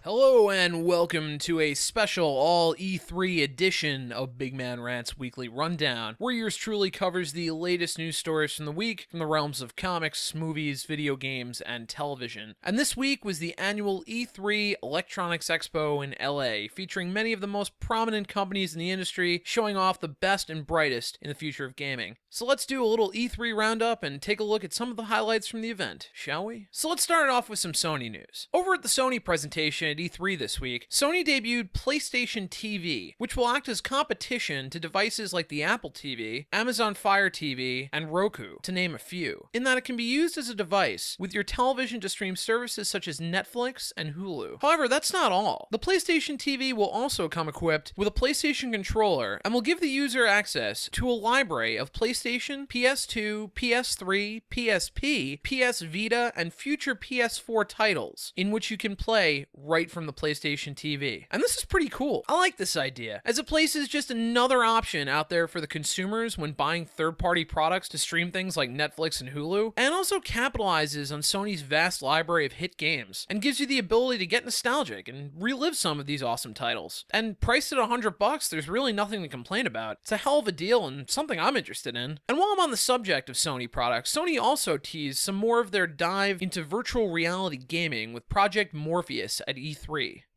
Hello and welcome to a special all E3 edition of Big Man Rants Weekly Rundown, where yours truly covers the latest news stories from the week from the realms of comics, movies, video games, and television. And this week was the annual E3 Electronics Expo in LA, featuring many of the most prominent companies in the industry, showing off the best and brightest in the future of gaming. So let's do a little E3 roundup and take a look at some of the highlights from the event, shall we? So let's start off with some Sony news. Over at the Sony presentation at E3 this week, Sony debuted PlayStation TV, which will act as competition to devices like the Apple TV, Amazon Fire TV, and Roku, to name a few, in that it can be used as a device with your television to stream services such as Netflix and Hulu. However, that's not all. The PlayStation TV will also come equipped with a PlayStation controller and will give the user access to a library of PlayStation, PS2, PS3, PSP, PS Vita, and future PS4 titles, in which you can play right from the PlayStation TV. And this is pretty cool. I like this idea, as it places just another option out there for the consumers when buying third-party products to stream things like Netflix and Hulu, and also capitalizes on Sony's vast library of hit games, and gives you the ability to get nostalgic and relive some of these awesome titles. And priced at $100, there's really nothing to complain about. It's a hell of a deal and something I'm interested in. And while I'm on the subject of Sony products, Sony also teased some more of their dive into virtual reality gaming with Project Morpheus at E3.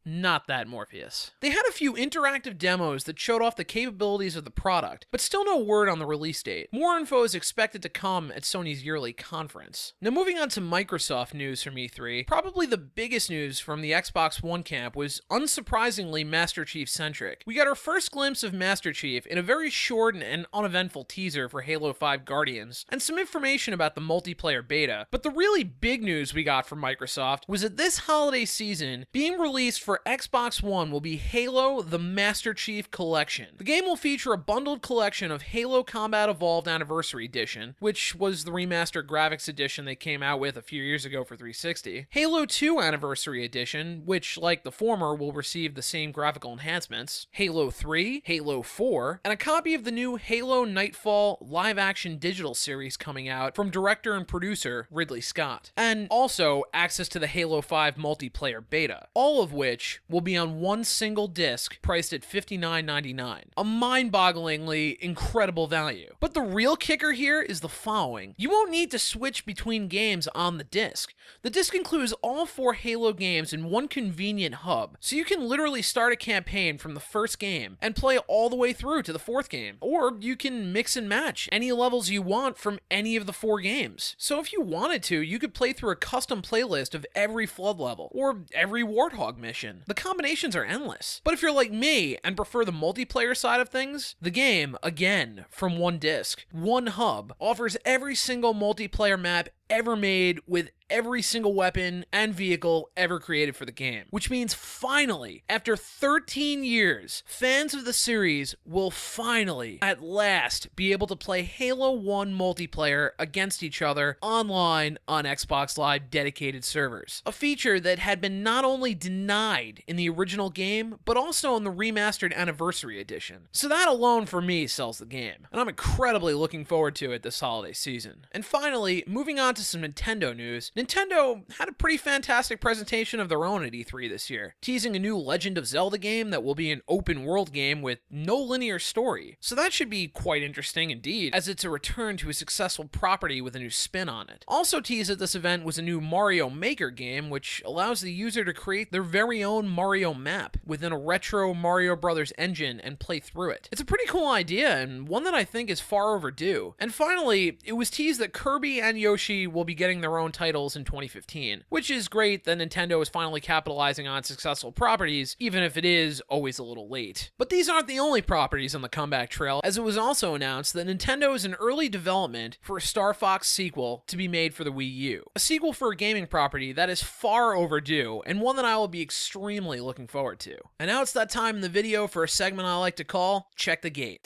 Not that Morpheus. They had a few interactive demos that showed off the capabilities of the product, but still no word on the release date. More info is expected to come at Sony's yearly conference. Now moving on to Microsoft news from E3, probably the biggest news from the Xbox One camp was unsurprisingly Master Chief centric. We got our first glimpse of Master Chief in a very short and uneventful teaser for Halo 5 Guardians, and some information about the multiplayer beta. But the really big news we got from Microsoft was that this holiday season, being released for Xbox One will be Halo the Master Chief Collection. The game will feature a bundled collection of Halo Combat Evolved Anniversary Edition, which was the remastered graphics edition they came out with a few years ago for 360, Halo 2 Anniversary Edition, which, like the former, will receive the same graphical enhancements, Halo 3, Halo 4, and a copy of the new Halo Nightfall live-action digital series coming out from director and producer Ridley Scott, and also access to the Halo 5 multiplayer beta, all of which will be on one single disc priced at $59.99. A mind-bogglingly incredible value. But the real kicker here is the following. You won't need to switch between games on the disc. The disc includes all 4 Halo games in one convenient hub, so you can literally start a campaign from the first game and play all the way through to the 4th game. Or you can mix and match any levels you want from any of the 4 games. So if you wanted to, you could play through a custom playlist of every Flood level, or every Warthog mission. The combinations are endless. But if you're like me and prefer the multiplayer side of things, the game, again, from one disc, one hub, offers every single multiplayer map ever made with every single weapon and vehicle ever created for the game. Which means finally, after 13 years, fans of the series will finally, at last, be able to play Halo 1 multiplayer against each other online on Xbox Live dedicated servers. A feature that had been not only denied in the original game, but also in the remastered Anniversary Edition. So that alone for me sells the game, and I'm incredibly looking forward to it this holiday season. And finally, moving on to some Nintendo news, Nintendo had a pretty fantastic presentation of their own at E3 this year, teasing a new Legend of Zelda game that will be an open world game with no linear story. So that should be quite interesting indeed, as it's a return to a successful property with a new spin on it. Also teased at this event was a new Mario Maker game, which allows the user to create their very own Mario map within a retro Mario Brothers engine and play through it. It's a pretty cool idea, and one that I think is far overdue. And finally, it was teased that Kirby and Yoshi will be getting their own titles in 2015, which is great that Nintendo is finally capitalizing on successful properties, even if it is always a little late. But these aren't the only properties on the comeback trail, as it was also announced that Nintendo is in early development for a Star Fox sequel to be made for the Wii U. A sequel for a gaming property that is far overdue, and one that I will be extremely looking forward to. And now it's that time in the video for a segment I like to call Check the Gate.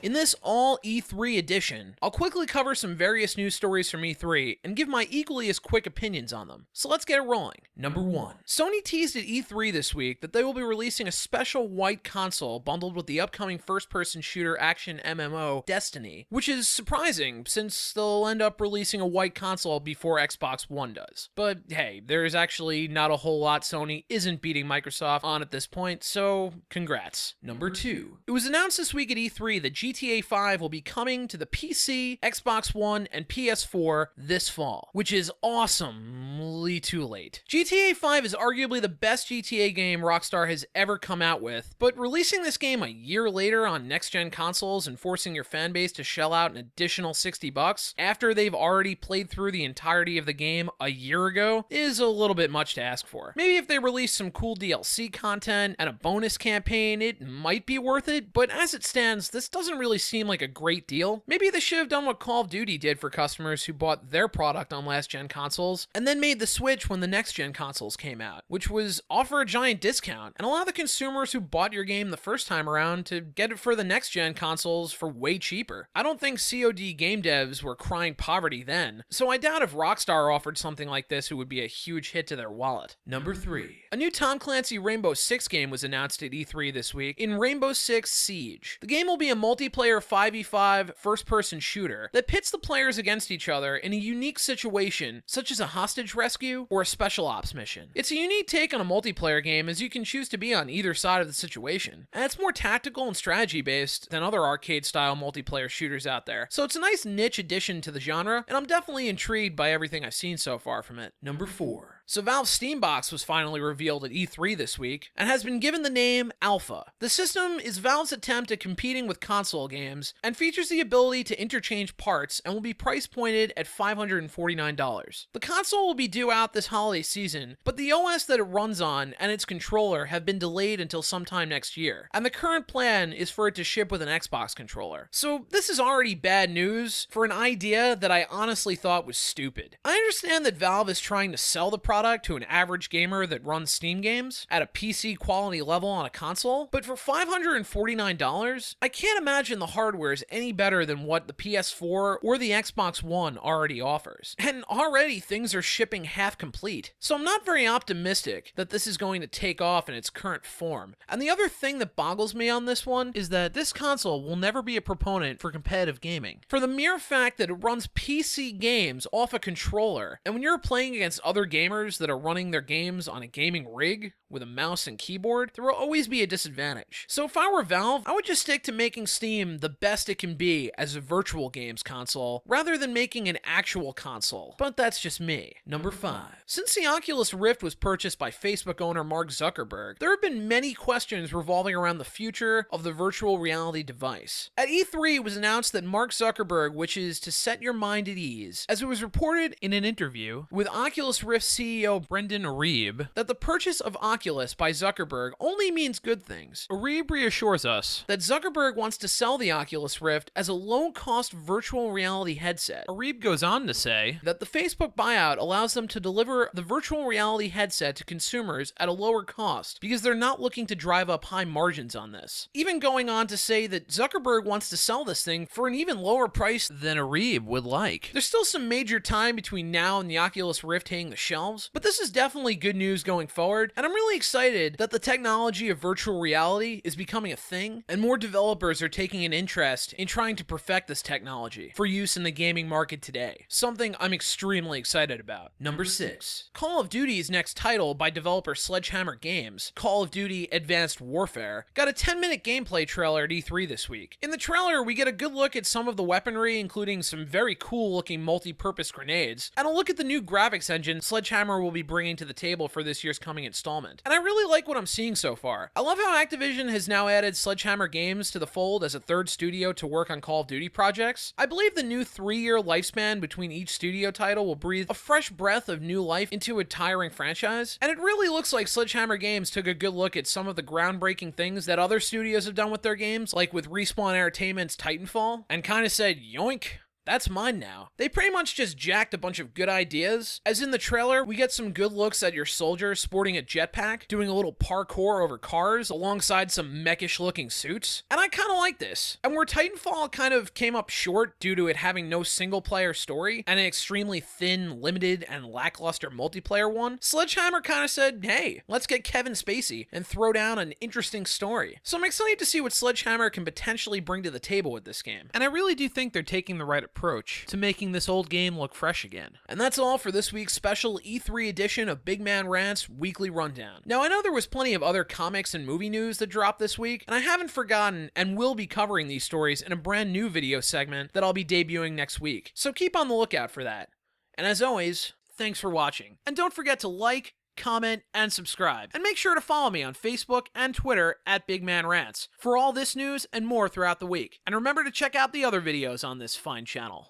In this all E3 edition, I'll quickly cover some various news stories from E3 and give my equally as quick opinions on them. So let's get it rolling. Number 1. Sony teased at E3 this week that they will be releasing a special white console bundled with the upcoming first-person shooter action MMO Destiny, which is surprising since they'll end up releasing a white console before Xbox One does. But hey, there's actually not a whole lot Sony isn't beating Microsoft on at this point, so congrats. Number 2. It was announced this week at E3 that GTA 5 will be coming to the PC, Xbox One, and PS4 this fall, which is awesomely too late. GTA 5 is arguably the best GTA game Rockstar has ever come out with, but releasing this game a year later on next-gen consoles and forcing your fanbase to shell out an additional $60 after they've already played through the entirety of the game a year ago is a little bit much to ask for. Maybe if they release some cool DLC content and a bonus campaign, it might be worth it, but as it stands, this doesn't really seem like a great deal. Maybe they should have done what Call of Duty did for customers who bought their product on last-gen consoles, and then made the switch when the next-gen consoles came out, which was offer a giant discount, and allow the consumers who bought your game the first time around to get it for the next-gen consoles for way cheaper. I don't think COD game devs were crying poverty then, so I doubt if Rockstar offered something like this it would be a huge hit to their wallet. Number 3. A new Tom Clancy Rainbow Six game was announced at E3 this week in Rainbow Six Siege. The game will be a multiplayer 5v5 first-person shooter that pits the players against each other in a unique situation, such as a hostage rescue or a special ops mission. It's a unique take on a multiplayer game as you can choose to be on either side of the situation, and it's more tactical and strategy-based than other arcade-style multiplayer shooters out there, so it's a nice niche addition to the genre, and I'm definitely intrigued by everything I've seen so far from it. Number 4. So Valve's Steambox was finally revealed at E3 this week, and has been given the name Alpha. The system is Valve's attempt at competing with console games, and features the ability to interchange parts, and will be price pointed at $549. The console will be due out this holiday season, but the OS that it runs on and its controller have been delayed until sometime next year, and the current plan is for it to ship with an Xbox controller. So this is already bad news for an idea that I honestly thought was stupid. I understand that Valve is trying to sell the product to an average gamer that runs Steam games at a PC quality level on a console, but for $549, I can't imagine the hardware is any better than what the PS4 or the Xbox One already offers. And already things are shipping half complete. So I'm not very optimistic that this is going to take off in its current form. And the other thing that boggles me on this one is that this console will never be a proponent for competitive gaming. For the mere fact that it runs PC games off a controller, and when you're playing against other gamers that are running their games on a gaming rig with a mouse and keyboard, there will always be a disadvantage. So if I were Valve, I would just stick to making Steam the best it can be as a virtual games console, rather than making an actual console. But that's just me. Number 5. Since the Oculus Rift was purchased by Facebook owner Mark Zuckerberg, there have been many questions revolving around the future of the virtual reality device. At E3, it was announced that Mark Zuckerberg wishes to set your mind at ease, as it was reported in an interview with Oculus Rift CEO Brendan Reeb that the purchase of Oculus by Zuckerberg only means good things. Reeb reassures us that Zuckerberg wants to sell the Oculus Rift as a low-cost virtual reality headset. Reeb goes on to say that the Facebook buyout allows them to deliver the virtual reality headset to consumers at a lower cost because they're not looking to drive up high margins on this. Even going on to say that Zuckerberg wants to sell this thing for an even lower price than Reeb would like. There's still some major time between now and the Oculus Rift hitting the shelves, but this is definitely good news going forward, and I'm really excited that the technology of virtual reality is becoming a thing, and more developers are taking an interest in trying to perfect this technology for use in the gaming market today, something I'm extremely excited about. Number 6. Call of Duty's next title by developer Sledgehammer Games, Call of Duty Advanced Warfare, got a 10-minute gameplay trailer at E3 this week. In the trailer, we get a good look at some of the weaponry, including some very cool-looking multi-purpose grenades, and a look at the new graphics engine Sledgehammer will be bringing to the table for this year's coming installment. And I really like what I'm seeing so far. I love how Activision has now added Sledgehammer Games to the fold as a third studio to work on Call of Duty projects. I believe the new 3-year lifespan between each studio title will breathe a fresh breath of new life into a tiring franchise, and it really looks like Sledgehammer Games took a good look at some of the groundbreaking things that other studios have done with their games, like with Respawn Entertainment's Titanfall, and kind of said, yoink, that's mine now. They pretty much just jacked a bunch of good ideas. As in the trailer, we get some good looks at your soldier sporting a jetpack, doing a little parkour over cars alongside some mechish looking suits. And I kind of like this. And where Titanfall kind of came up short due to it having no single player story and an extremely thin, limited, and lackluster multiplayer one, Sledgehammer kind of said, hey, let's get Kevin Spacey and throw down an interesting story. So I'm excited to see what Sledgehammer can potentially bring to the table with this game. And I really do think they're taking the right approach to making this old game look fresh again. And that's all for this week's special E3 edition of Big Man Rants Weekly Rundown. Now, I know there was plenty of other comics and movie news that dropped this week, and I haven't forgotten and will be covering these stories in a brand new video segment that I'll be debuting next week. So keep on the lookout for that. And as always, thanks for watching. And don't forget to like, comment, and subscribe. And make sure to follow me on Facebook and Twitter at Big Man Rants for all this news and more throughout the week. And remember to check out the other videos on this fine channel.